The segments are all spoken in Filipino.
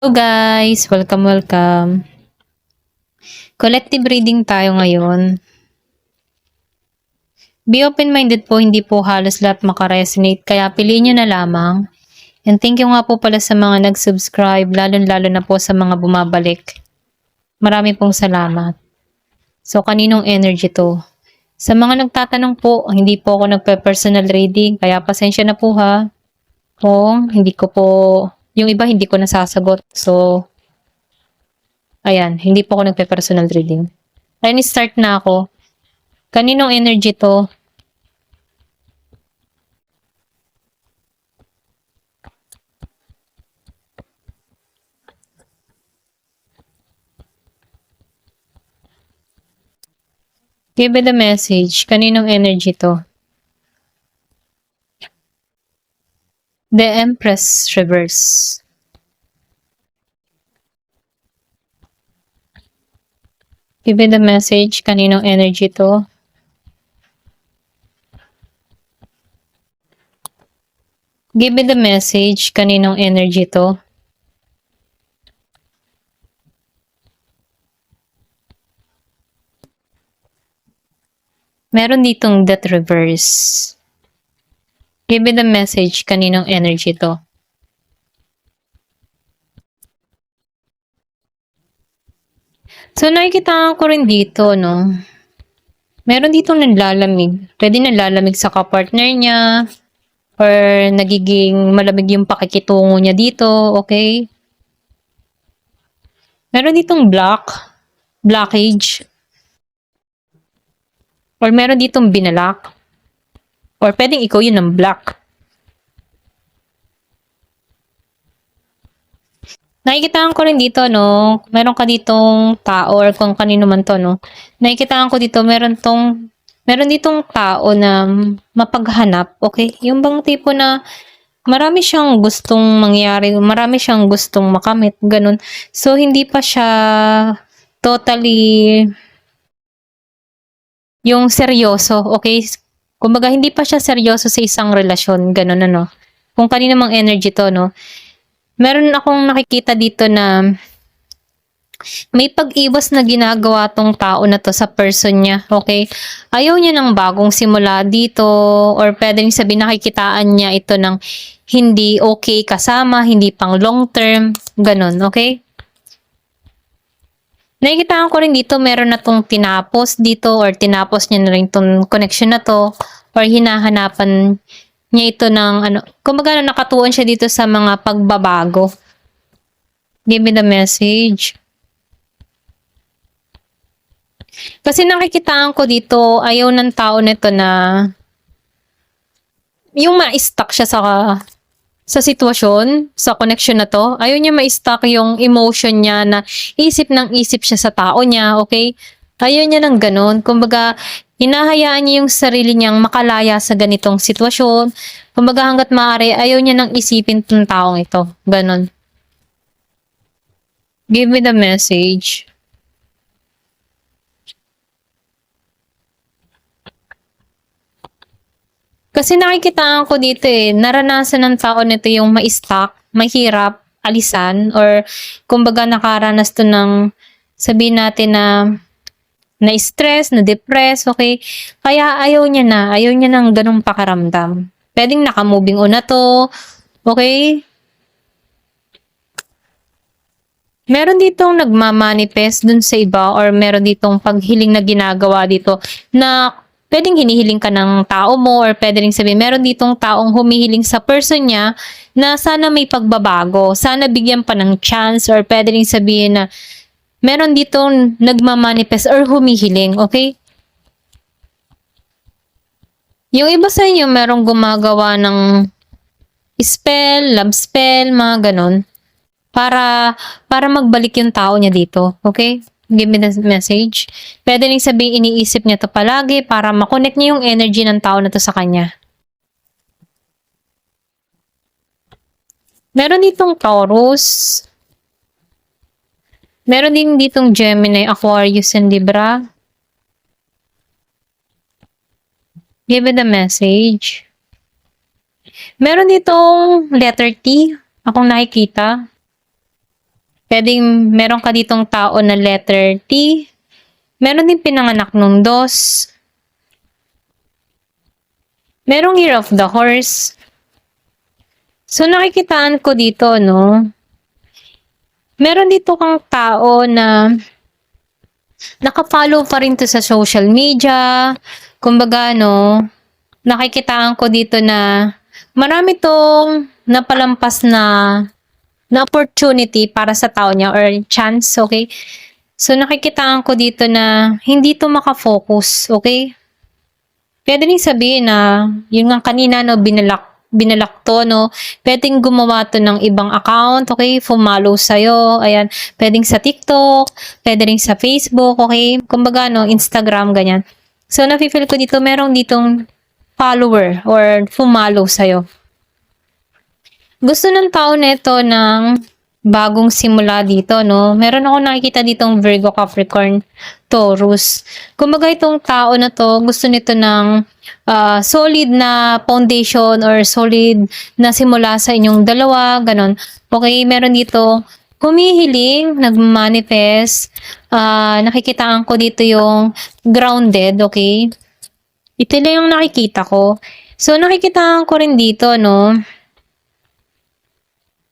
Hello guys! Welcome. Collective reading tayo ngayon. Be open-minded po, hindi po halos lahat makaresonate, kaya piliin nyo na lamang. And thank you nga po pala sa mga nag-subscribe, lalo-lalo na po sa mga bumabalik. Marami pong salamat. So, kaninong energy to? Sa mga nagtatanong po, hindi po ako nagpe-personal reading, kaya pasensya na po ha. Kung hindi ko po, yung iba hindi ko nasasagot. So, ayan, hindi po ako nagpe-personal reading. Ayun, start na ako. Kaninong energy to? Give it a message. Kaninong energy to? The Empress reverse. Give it a message. Kaninong energy to? Give it a message. Kaninong energy to? Meron ditong death reverse. Give it a message. Kaninong energy to? So, nakikita ko rin dito, no? Meron ditong nanlalamig. Pwede nanlalamig sa kapartner niya, or nagiging malamig yung pakikitungo niya dito, okay? Meron ditong blockage, or meron ditong binalak, or pwedeng ikaw yun ng block. Nakikitaan ko rin dito, no, meron ka ditong tao, or kung kanino man to, no, nakikitaan ko dito, meron ditong tao na mapaghanap, okay? Yung bang tipo na marami siyang gustong mangyari, marami siyang gustong makamit, ganun. So, hindi pa siya totally yung seryoso, okay? Kumbaga, hindi pa siya seryoso sa isang relasyon, ganun, ano. Kung kanino mang energy to, no. Meron akong nakikita dito na may pag-iwas na ginagawa tong tao na to sa person niya, okay? Ayaw niya ng bagong simula dito, or pwedeng sabihin nakikitaan niya ito ng hindi okay kasama, hindi pang long term, ganun, okay? Nakikitaan ko rin dito, meron na tong tinapos dito, or tinapos niya na rin tong connection na to, or hinahanapan niya ito ng ano, kumbaga nakatuon siya dito sa mga pagbabago. Give me the message. Kasi nakikitaan ko dito, ayaw ng tao nito na yung ma-stuck siya sa sitwasyon, sa connection na to. Ayaw niya ma-stuck yung emotion niya na isip ng isip siya sa tao niya, okay? Ayaw niya ng ganun. Kumbaga, hinahayaan niya yung sarili niyang makalaya sa ganitong sitwasyon. Kumbaga, hanggat maaari, ayaw niya nang isipin tong taong ito. Ganun. Give me the message. Kasi nakikitaan ko dito naranasan ng tao nito yung ma-stuck, mahirap, alisan, or kumbaga nakaranas to ng sabihin natin na-stress, na-depress, okay? Kaya ayaw niya ng ganong pakaramdam. Pwedeng naka-moving on na to, okay? Meron ditong nagmamanifest dun sa iba, or meron ditong paghiling na ginagawa dito na pwedeng hinihiling ka ng tao mo, or pwede rin sabihin, meron ditong taong humihiling sa person niya na sana may pagbabago, sana bigyan pa ng chance, or pwede rin sabihin na meron ditong nagmamanifest or humihiling, okay? Yung iba sa inyo, merong gumagawa ng spell, love spell, mga ganon, para magbalik yung tao niya dito, okay? Give me the message. Pwede rin sabihin iniisip niya to palagi para makonect niya yung energy ng tao na to sa kanya. Meron ditong Taurus. Meron din ditong Gemini, Aquarius, and Libra. Give it a message. Meron ditong letter T, akong nakikita. Pwedeng meron ka ditong tao na letter T. Meron din pinanganak nung dos. Merong year of the horse. So, nakikitaan ko dito, no? Meron dito kang tao na nakafollow pa rin to sa social media. Kumbaga, no, nakikitaan ko dito na marami tong napalampas na opportunity para sa tao niya or chance, okay? So, nakikitaan ko dito na hindi to makafocus, okay? Pwede rin sabihin na, yun nga kanina, no, binalak to, no? Pwedeng gumawa to ng ibang account, okay? Follow sa'yo, ayan. Pwedeng sa TikTok, pwede rin sa Facebook, okay? Kumbaga, no, Instagram, ganyan. So, nafe-feel ko dito, merong ditong follower or follow sa'yo. Gusto ng tao nito ng bagong simula dito, no? Meron ako nakikita ditong Virgo, Capricorn, Taurus. Kumbaga itong tao na to, gusto nito ng solid na foundation or solid na simula sa inyong dalawa, ganon. Okay, meron dito humihiling, nag-manifest, nakikitaan ko dito yung grounded, okay? Ito lang yung nakikita ko. So, nakikitaan ko rin dito, no?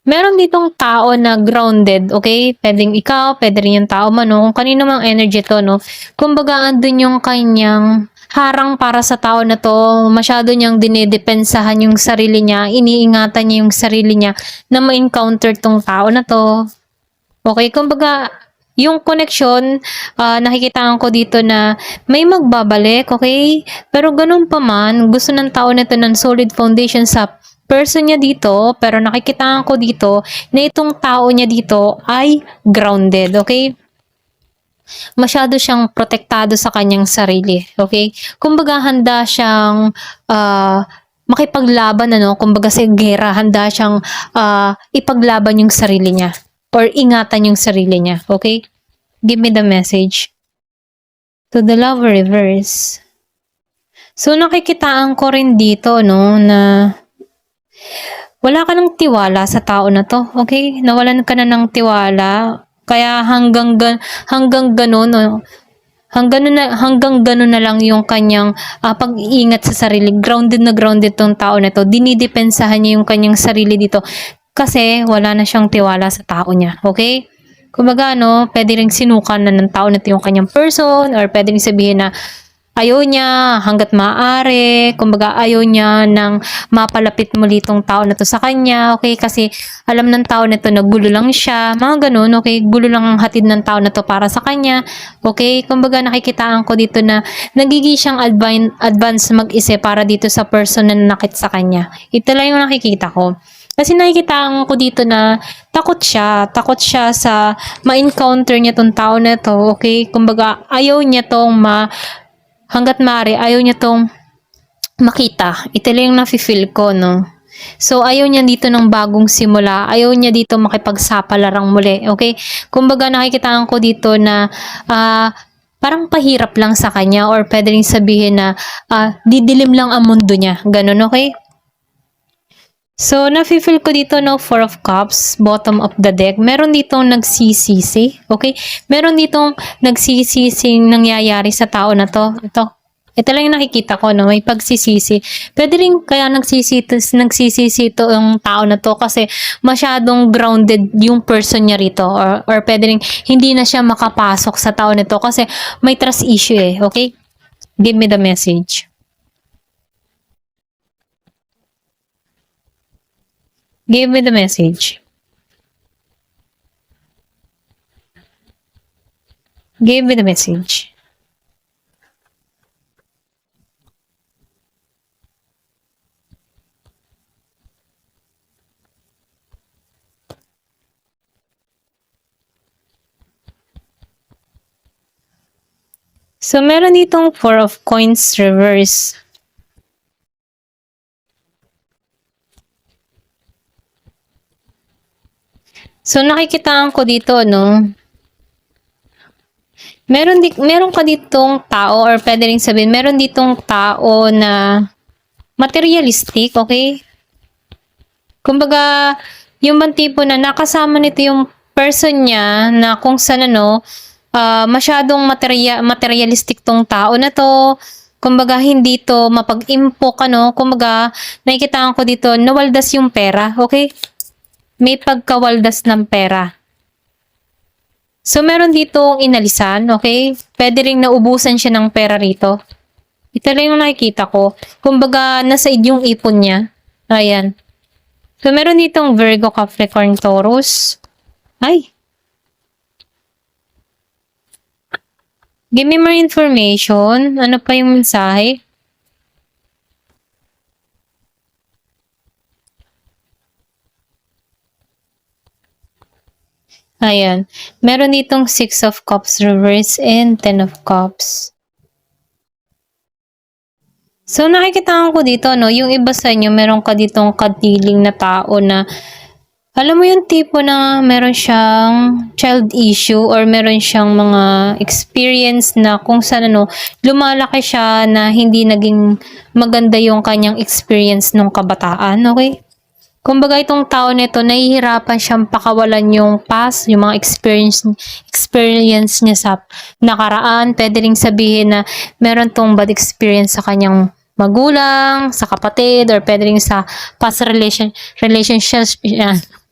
Meron ditong tao na grounded, okay? Pwedeng ikaw, pwede rin yung tao mo, no? Kung kanino mang energy to, no? Kumbaga, andun yung kanyang harang para sa tao na to. Masyado niyang dinidepensahan yung sarili niya, iniingatan niya yung sarili niya na ma-encounter tong tao na to. Okay? Kumbaga, yung connection, nakikitaan ko dito na may magbabalik, okay? Pero ganun pa man, gusto ng tao na to ng solid foundation sa person niya dito, pero nakikitaan ko dito na itong tao niya dito ay grounded, okay? Masyado siyang protektado sa kanyang sarili, okay? Kumbaga handa siyang makipaglaban, ano? Kumbaga sa gera, handa siyang ipaglaban yung sarili niya or ingatan yung sarili niya, okay? Give me the message. To the Lover reverse. So nakikitaan ko rin dito, no, na wala ka ng tiwala sa tao na to, okay? Nawalan ka na ng tiwala, kaya hanggang ganun, no? Hanggang ganun na lang yung kanyang pag-iingat sa sarili. Grounded na grounded tong tao na to. Dinidepensahan niya yung kanyang sarili dito kasi wala na siyang tiwala sa tao niya, okay? Kumbaga, no, pwede ring sinukan na ng tao na to yung kanyang person or pwede ring sabihin na ayaw niya hanggat maaari, kumbaga ayaw niya nang mapalapit muli itong tao na to sa kanya, okay? Kasi alam ng tao na to na gulo lang siya, mga ganun, okay? Gulo lang ang hatid ng tao na to para sa kanya, okay? Kumbaga nakikitaan ko dito na nagiging siyang advance mag-isip para dito sa person na nakit sa kanya. Ito lang yung nakikita ko. Kasi nakikitaan ko dito na takot siya sa ma-encounter niya tong tao na to, okay? Kumbaga ayaw niya tong hanggat maaari, ayaw niya tong makita. Ito lang yung nafe-feel ko, no? So, ayaw niya dito ng bagong simula. Ayaw niya dito makipagsapalaran muli, okay? Kumbaga, nakikitaan ko dito na parang pahirap lang sa kanya or pwede rin sabihin na didilim lang ang mundo niya. Ganun, okay? So, nafe-feel ko dito, no, Four of Cups, bottom of the deck. Meron ditong nagsisisi, okay? Meron ditong nagsisising nangyayari sa tao na to. Ito lang yung nakikita ko, no, may pagsisisi. Pwede rin kaya nagsisisi ito yung tao na to kasi masyadong grounded yung person niya rito. Or pwede rin hindi na siya makapasok sa tao na to kasi may trust issue eh, okay? Give me the message. Give me the message. Give me the message. So, meron ditong Four of Coins reverse. So, nakikitaan ko dito, no? Meron ka ditong tao or pwede rin sabihin, meron ditong tao na materialistic, okay? Kumbaga, yung bang tipo na nakasama nito yung person niya na kung saan masyadong materialistic tong tao na to. Kumbaga, hindi to mapag-impok, kumbaga, nakikitaan ko dito, nawaldas yung pera, okay? May pagkawaldas ng pera. So, meron ditong inalisan, okay? Pwede ring naubusan siya ng pera rito. Ito lang yung nakikita ko. Kumbaga, nasa yung ipon niya. Ayan. So, meron ditong Virgo, Capricorn, Taurus. Ay! Give me more information. Ano pa yung mensahe? Ayan. Meron ditong 6 of Cups reverse and 10 of Cups. So, nakikita ko dito, yung iba sa inyo, meron ka ditong kadiling na tao na alam mo yung tipo na meron siyang child issue or meron siyang mga experience na kung saan lumalaki siya na hindi naging maganda yung kanyang experience nung kabataan, okay? Kumbaga itong tao nito, nahihirapan siyang pakawalan yung past, yung mga experience niya sa nakaraan. Pwede ring sabihin na meron tong bad experience sa kanyang magulang, sa kapatid, or pwede ring sa past relationships,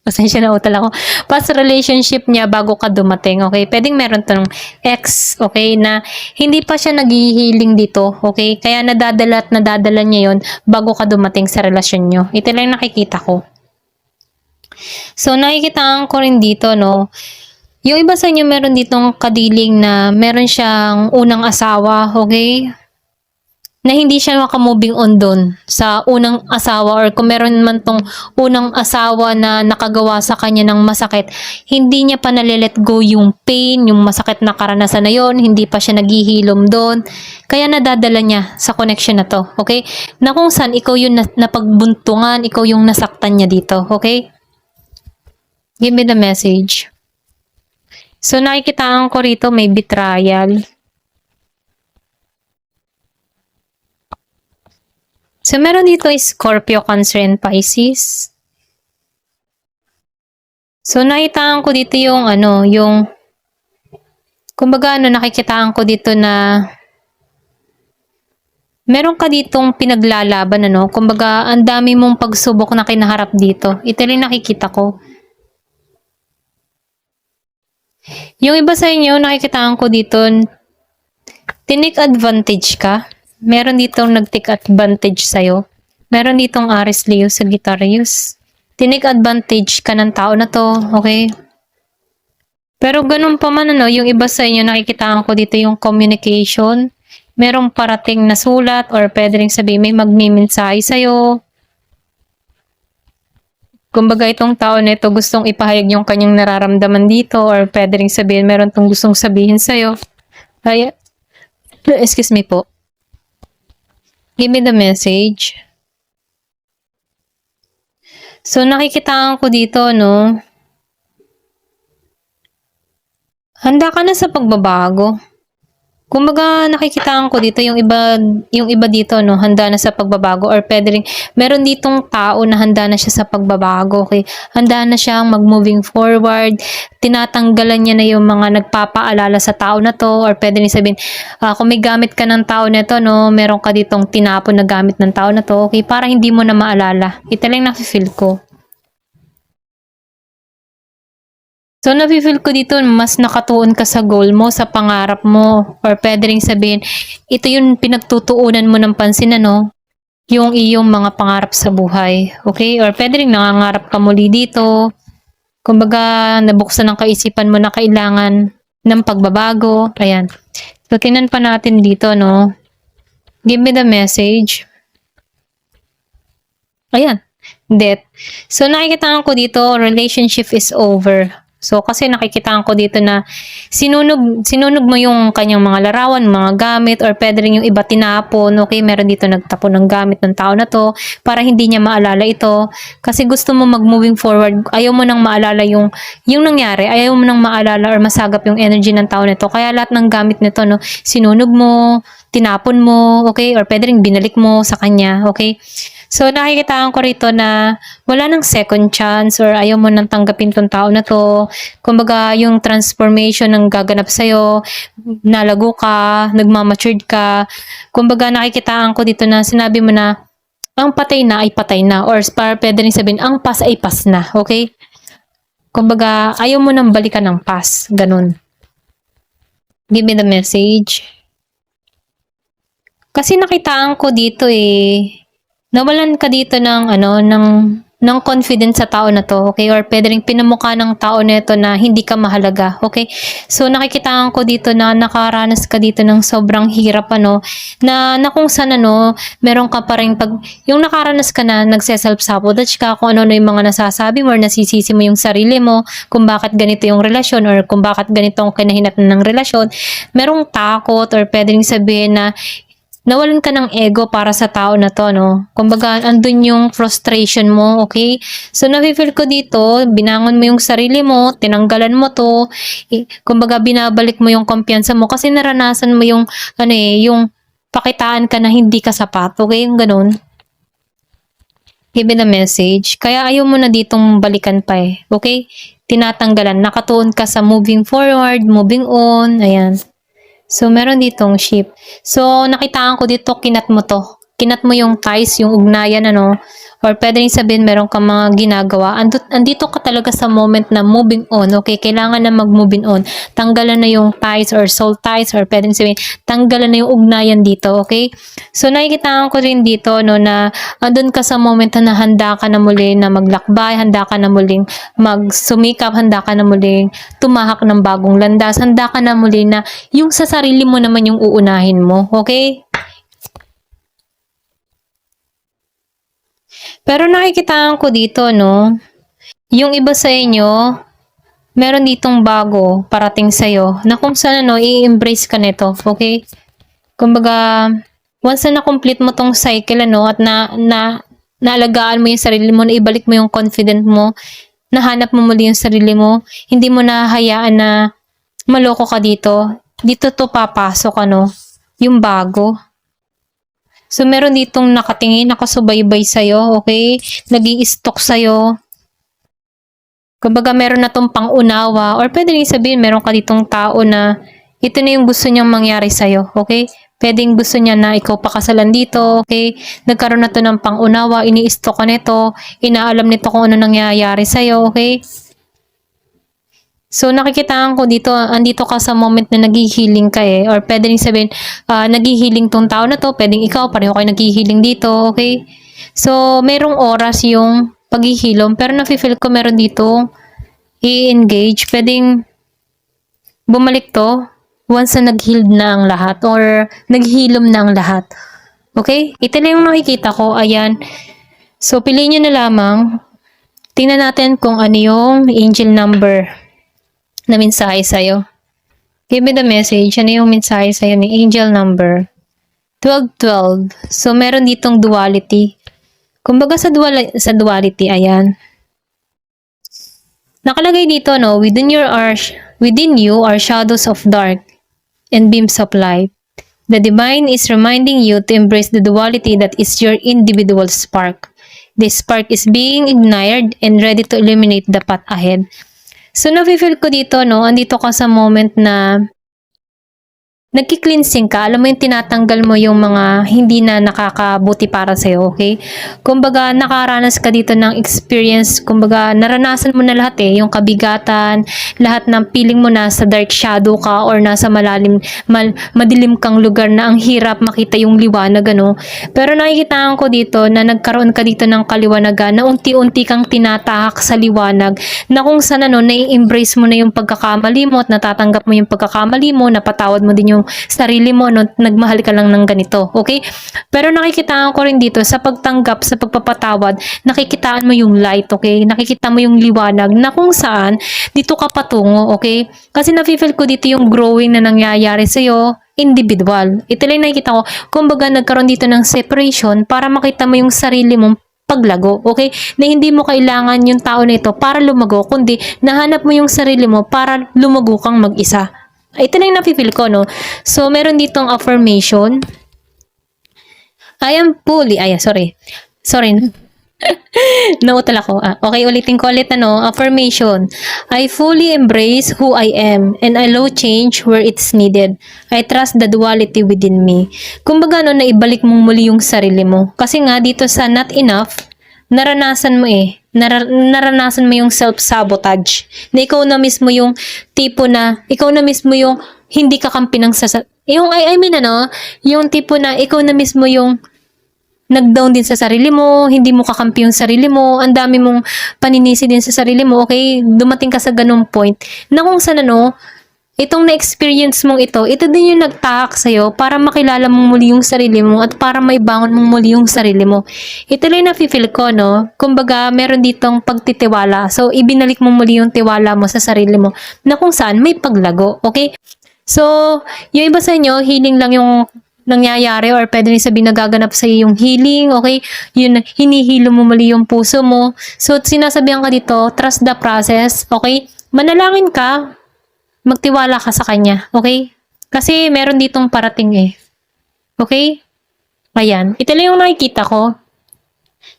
pasensya na utal ako. Past relationship niya bago ka dumating, okay? Pwedeng meron tong ex, okay, na hindi pa siya naghihiling dito, okay? Kaya nadadala niya yon bago ka dumating sa relasyon niyo. Ito lang nakikita ko. So, nakikitaan ko rin dito, yung iba sa inyo meron ditong kadiling na meron siyang unang asawa, okay? Na hindi siya makamoving on doon sa unang asawa or kung meron man tong unang asawa na nakagawa sa kanya ng masakit, hindi niya pa nalilet go yung pain, yung masakit na karanasan na yon, hindi pa siya naghihilom doon. Kaya nadadala niya sa connection na to, okay? Na kung saan ikaw yung napagbuntungan, ikaw yung nasaktan niya dito, okay? Give me the message. So, nakikitaan ko rito may betrayal. So, meron dito is Scorpio, Cancer, and Pisces. So, nakitaan ko dito yung kumbaga nakikitaan ko dito na meron ka ditong pinaglalaban, kumbaga ang dami mong pagsubok na kinaharap dito. Ito rin nakikita ko. Yung iba sa inyo, nakikitaan ko dito, tinake advantage ka. Meron ditong nag-take advantage sa'yo. Meron ditong Aries, Leo, Sagittarius. Tinake advantage ka ng tao na to, okay? Pero ganun pa man, yung iba sa inyo, nakikitaan ko dito yung communication. Merong parating na sulat or pwede rin sabihin may magmimensahe sa'yo. Kumbaga itong tao na ito gustong ipahayag yung kanyang nararamdaman dito or pwede rin sabihin meron tong gustong sabihin sa'yo. Ay, excuse me po. Give me the message. So, nakikitaan ko dito, handa ka na sa pagbabago. Kumbaga, nakikitaan ko dito, yung iba dito, handa na sa pagbabago or pwede rin, meron ditong tao na handa na siya sa pagbabago, okay? Handa na siyang mag-moving forward, tinatanggalan niya na yung mga nagpapaalala sa tao na to or pwede rin sabihin, kung may gamit ka ng tao na to, meron ka ditong tinapon na gamit ng tao na to, okay? Para hindi mo na maalala. Ito lang nafe-feel ko. So, nafe-feel ko dito, mas nakatuon ka sa goal mo, sa pangarap mo, or pwede rin sabihin, ito yung pinagtutuunan mo ng pansin, yung iyong mga pangarap sa buhay. Okay? Or pwede rin nangangarap ka muli dito. Kumbaga, nabuksan ang kaisipan mo na kailangan ng pagbabago. Ayan. So, tinan pa natin dito, Give me the message. Ayan. Death. So, nakikita ko dito, relationship is over. So, kasi nakikitaan ko dito na sinunog mo yung kanyang mga larawan, mga gamit, or pwede rin yung iba tinapon. Okay, meron dito nagtapon ng gamit ng tao na to para hindi niya maalala ito. Kasi gusto mo mag-moving forward. Ayaw mo nang maalala yung nangyari. Ayaw mo nang maalala or masagap yung energy ng tao na to. Kaya lahat ng gamit nito, sinunog mo, tinapon mo, okay? Or pwede rin binalik mo sa kanya, okay? So, nakikitaan ko rito na wala nang second chance or ayaw mo nang tanggapin tong tao na to. Kumbaga, yung transformation ng gaganap sa'yo, nalago ka, nagmamatured ka. Kumbaga, nakikitaan ko dito na sinabi mo na ang patay na ay patay na or para pwede rin sabihin, ang pas ay pas na. Okay? Kumbaga, ayaw mo nang balikan ng pas. Ganun. Give me the message. Kasi nakitaan ko dito nawalan ka dito ng ng confidence sa tao na to, okay? Or pwede ring pinamukha ng tao na ito na hindi ka mahalaga, okay? So nakikitaan ko dito na nakaranas ka dito ng sobrang hirap na kung saan meron ka pa rin yung nakaranas ka na nagse-self-sabotage ka kung ano yung mga nasasabi mo or nasisisi mo yung sarili mo kung bakit ganito yung relasyon or kung bakit ganito ang kinahinatnan ng relasyon. Merong takot or pwede ring sabihin na nawalan ka ng ego para sa tao na to, no? Kumbaga, andun yung frustration mo, okay? So, nafe-feel ko dito, binangon mo yung sarili mo, tinanggalan mo to, kumbaga, binabalik mo yung kumpiyansa mo kasi naranasan mo yung, yung pakitaan ka na hindi ka sapat, okay? Yung ganun. Give me the message. Kaya ayaw mo na ditong balikan pa okay? Tinatanggalan. Nakatuon ka sa moving forward, moving on, ayan. So, meron ditong ship. So, nakitaan ko dito, kinat mo to. Kinat mo yung ties, yung ugnayan, or pwede rin sabihin, meron kang mga ginagawa. Andito ka talaga sa moment na moving on, okay? Kailangan na mag-moving on. Tanggalan na yung ties or soul ties, or pwede rin sabihin, tanggalan na yung ugnayan dito, okay? So, nakikitaan ko rin dito, na andun ka sa moment na handa ka na muli na maglakbay, handa ka na muling magsumikap, handa ka na muling tumahak ng bagong landas, handa ka na muli na yung sa sarili mo naman yung uunahin mo, okay? Pero nakikitaan ko dito, yung iba sa inyo, meron ditong bago parating sa'yo na kung saan, i-embrace ka nito, okay? Kumbaga, once na na-complete mo tong cycle, at naalagaan mo yung sarili mo, na ibalik mo yung confident mo, nahanap mo muli yung sarili mo, hindi mo na hayaan na maloko ka dito. Dito to papasok, yung bago. So, meron ditong nakatingin, nakasubaybay sa'yo, okay? Nag-i-stalk sa'yo. Kumbaga, meron na tong pangunawa or pwede rin sabihin, meron ka ditong tao na ito na yung gusto niyang mangyari sa'yo, okay? Pwedeng gusto niya na ikaw pakasalan dito, okay? Nagkaroon na to ng pangunawa, ini-stalk ka nito, inaalam nito kung ano nangyayari sa'yo, okay? So, nakikitaan ko dito, andito ka sa moment na naghihiling ka or pwede rin sabihin, naghihiling tong tao na to, pwedeng ikaw, pareho kayo naghihiling dito, okay? So, merong oras yung paghihilom, pero nafe-feel ko meron dito i-engage, pwedeng bumalik to once na nag-healed na ang lahat or naghilom na ang lahat. Okay? Ito lang yung nakikita ko, ayan. So, piliin nyo na lamang. Tingnan natin kung ano yung angel number na mensahe sa'yo. Give me the message. Ano yung mensahe sa'yo ni angel number? 1212. So, meron ditong duality. Kumbaga sa duality, ayan. Nakalagay dito, within you are shadows of dark and beams of light. The divine is reminding you to embrace the duality that is your individual spark. This spark is being ignited and ready to illuminate the path ahead. So, nafe-feel ko dito, andito ka sa moment na nagki-cleansing ka, alam mo yung tinatanggal mo yung mga hindi na nakakabuti para sa'yo, okay? Kumbaga, nakaranas ka dito ng experience, kumbaga, naranasan mo na lahat yung kabigatan, lahat ng feeling mo nasa dark shadow ka or nasa madilim kang lugar na ang hirap makita yung liwanag, Pero nakikitaan ko dito na nagkaroon ka dito ng kaliwanagan na unti-unti kang tinatahak sa liwanag na kung saan, nai-embrace mo na yung pagkakamali mo at natatanggap mo yung pagkakamali mo, napatawad mo din yung sarili mo, nagmahal ka lang ng ganito, okay? Pero nakikitaan ko rin dito sa pagtanggap, sa pagpapatawad, nakikitaan mo yung light, okay? Nakikita mo yung liwanag na kung saan dito ka patungo, okay? Kasi nafe-feel ko dito yung growing na nangyayari sa'yo, individual. Ito lang nakikita ko, kumbaga nagkaroon dito ng separation para makita mo yung sarili mong paglago, okay? Na hindi mo kailangan yung tao na ito para lumago, kundi nahanap mo yung sarili mo para lumago kang mag-isa. Ito na yung nafe-feel ko, So, meron ditong affirmation. Sorry. Nautal ako. Okay, ulitin ko ulit affirmation. I fully embrace who I am and allow change where it's needed. I trust the duality within me. Kumbaga naibalik mong muli yung sarili mo. Kasi nga dito sa not enough, naranasan mo naranasan mo yung self-sabotage. Na ikaw na mismo yung tipo na, ikaw na mismo yung hindi kakampi ng yung yung tipo na ikaw na mismo yung nag-down din sa sarili mo, hindi mo kakampi yung sarili mo, ang dami mong paninisi din sa sarili mo, okay? Dumating ka sa ganung point na kung saan itong na-experience mong ito din yung nagtahak sa'yo para makilala mo muli yung sarili mo at para maibangon mo muli yung sarili mo. Ito lang yung nafe-feel ko, Kumbaga, meron ditong pagtitiwala. So, ibinalik mo muli yung tiwala mo sa sarili mo na kung saan may paglago, okay? So, yung iba sa inyo, healing lang yung nangyayari or pwede rin sabihin nagaganap sa iyo yung healing, okay? Yun, hinihilo mo muli yung puso mo. So, sinasabihan ka dito, trust the process, okay? Manalangin ka, magtiwala ka sa kanya, okay? Kasi meron ditong parating Okay? Ayan. Ito lang yung nakikita ko.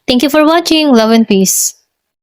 Thank you for watching. Love and peace.